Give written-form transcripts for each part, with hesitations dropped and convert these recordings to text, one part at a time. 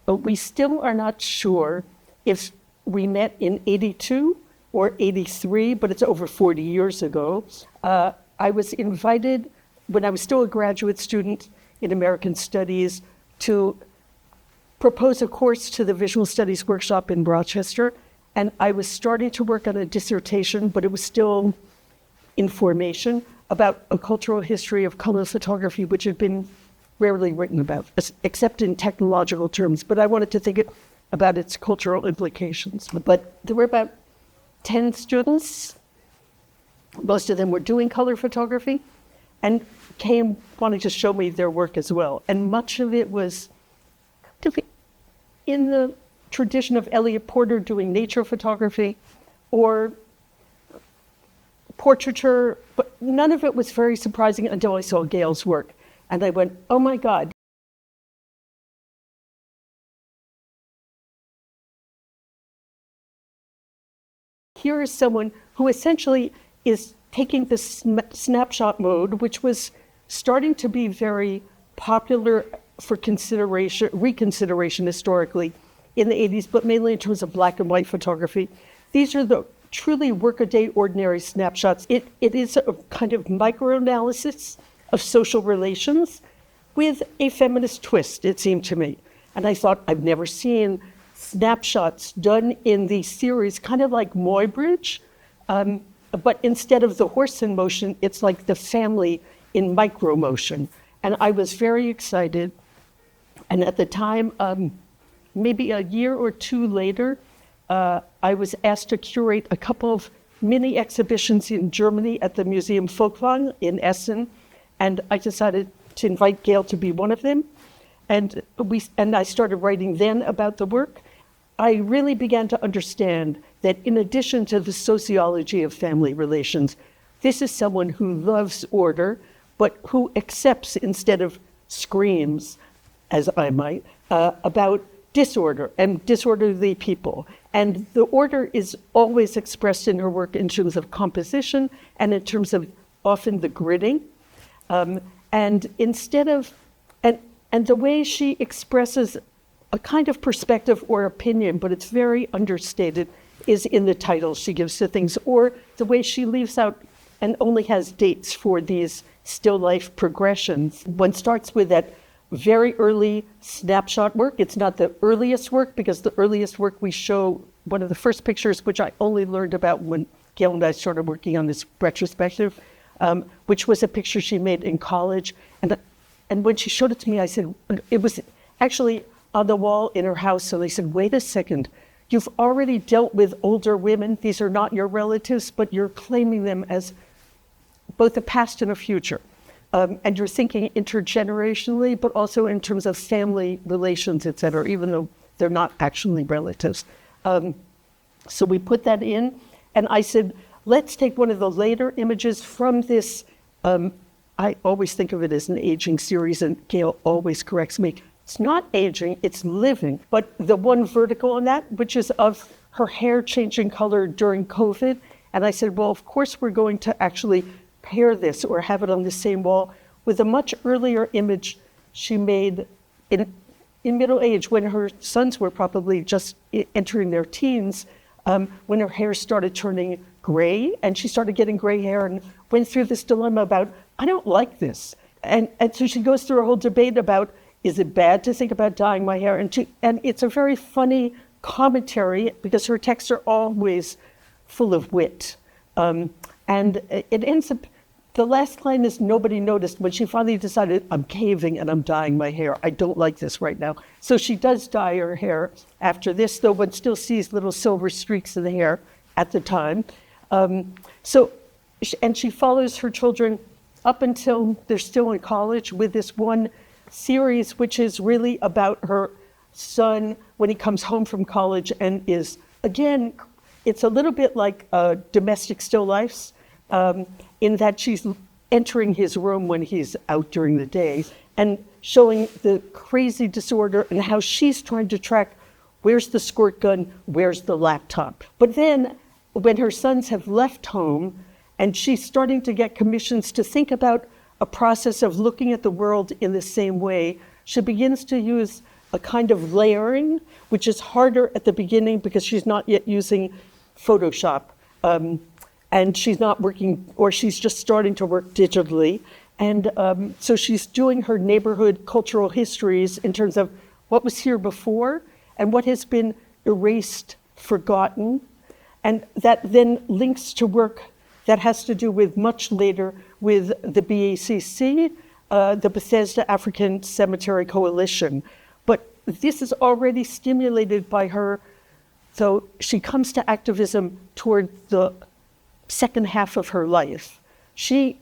but we still are not sure if we met in 82 or 83, but it's over 40 years ago. I was invited, when I was still a graduate student in American Studies, to propose a course to the Visual Studies workshop in Rochester, and I was starting to work on a dissertation, but it was still in formation, about a cultural history of color photography, which had been rarely written about, except in technological terms. But I wanted to think about its cultural implications. But there were about 10 students. Most of them were doing color photography and came wanting to show me their work as well. And much of it was in the tradition of Elliot Porter doing nature photography or portraiture, but none of it was very surprising until I saw Gail's work. And I went, oh my God. Here is someone who essentially is taking the snapshot mode, which was starting to be very popular for reconsideration historically in the 80s, but mainly in terms of black and white photography. These are the truly workaday, ordinary snapshots. It is a kind of microanalysis of social relations with a feminist twist, it seemed to me. And I thought, I've never seen snapshots done in the series, kind of like Muybridge, but instead of the horse in motion, it's like the family in micro motion. And I was very excited. And at the time, maybe a year or two later, I was asked to curate a couple of mini exhibitions in Germany at the Museum Folkwang in Essen, and I decided to invite Gail to be one of them. And I started writing then about the work. I really began to understand that in addition to the sociology of family relations, this is someone who loves order, but who accepts instead of screams, as I might, about disorder and disorderly people. And the order is always expressed in her work in terms of composition and in terms of often the gridding. And instead of, and the way she expresses a kind of perspective or opinion, but it's very understated, is in the titles she gives to things, or the way she leaves out and only has dates for these still life progressions. One starts with that very early snapshot work. It's not the earliest work, because the earliest work we show, one of the first pictures, which I only learned about when Gail and I started working on this retrospective, which was a picture she made in college. And when she showed it to me, I said, it was actually on the wall in her house. So they said, wait a second, you've already dealt with older women. These are not your relatives, but you're claiming them as both a past and a future. And you're thinking intergenerationally, but also in terms of family relations, et cetera, even though they're not actually relatives. So we put that in, and I said, let's take one of the later images from this. I always think of it as an aging series, and Gail always corrects me. It's not aging, it's living. But the one vertical on that, which is of her hair changing color during COVID. And I said, well, of course we're going to actually pair this or have it on the same wall with a much earlier image she made in middle age, when her sons were probably just entering their teens, when her hair started turning gray and she started getting gray hair and went through this dilemma about, I don't like this. And so she goes through a whole debate about, is it bad to think about dyeing my hair? And it's a very funny commentary, because her texts are always full of wit. And it ends up, the last line is, nobody noticed, when she finally decided, I'm caving and I'm dyeing my hair. I don't like this right now. So she does dye her hair after this, though one still sees little silver streaks in the hair at the time. And she follows her children up until they're still in college with this one series, which is really about her son when he comes home from college and is, again, it's a little bit like domestic still lifes, in that she's entering his room when he's out during the day and showing the crazy disorder and how she's trying to track, where's the squirt gun, where's the laptop. But then when her sons have left home and she's starting to get commissions to think about a process of looking at the world in the same way, she begins to use a kind of layering, which is harder at the beginning because she's not yet using Photoshop. And she's not working, or she's just starting to work digitally. And so she's doing her neighborhood cultural histories in terms of what was here before and what has been erased, forgotten. And that then links to work that has to do with much later with the BACC, the Bethesda African Cemetery Coalition. But this is already stimulated by her. So she comes to activism toward the second half of her life. She,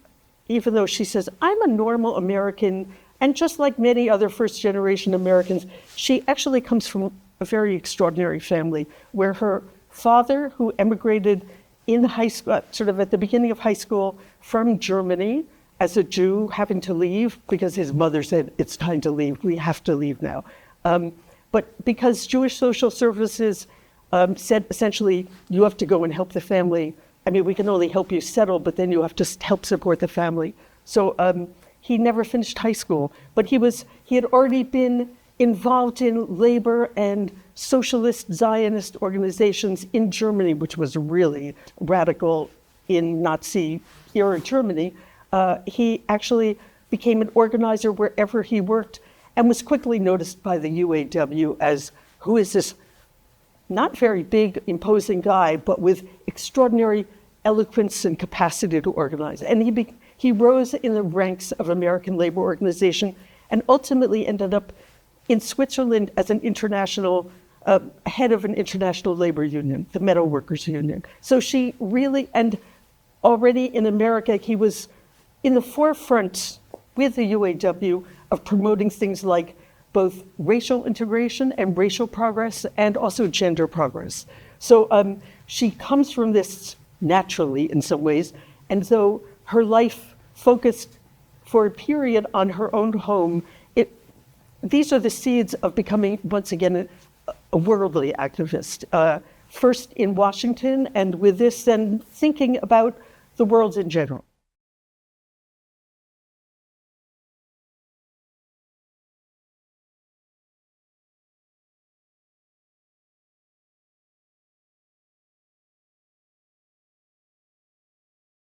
even though she says, I'm a normal American, and just like many other first-generation Americans, she actually comes from a very extraordinary family where her father, who emigrated in high school, sort of at the beginning of high school from Germany as a Jew, having to leave because his mother said, it's time to leave, we have to leave now. But because Jewish social services said essentially, you have to go and help the family. I mean, we can only help you settle, but then you have to help support the family. So he never finished high school, but he had already been involved in labor and socialist Zionist organizations in Germany, which was really radical in Nazi era Germany. He actually became an organizer wherever he worked and was quickly noticed by the UAW as, who is this not very big, imposing guy, but with extraordinary eloquence and capacity to organize. And he rose in the ranks of American labor organization and ultimately ended up in Switzerland as an international, head of an international labor union, the Metal Workers Union. So she really, and already in America, he was in the forefront with the UAW of promoting things like both racial integration and racial progress, and also gender progress. So she comes from this naturally in some ways, and though her life focused for a period on her own home, these are the seeds of becoming, once again, a worldly activist. First in Washington, and with this then thinking about the world in general.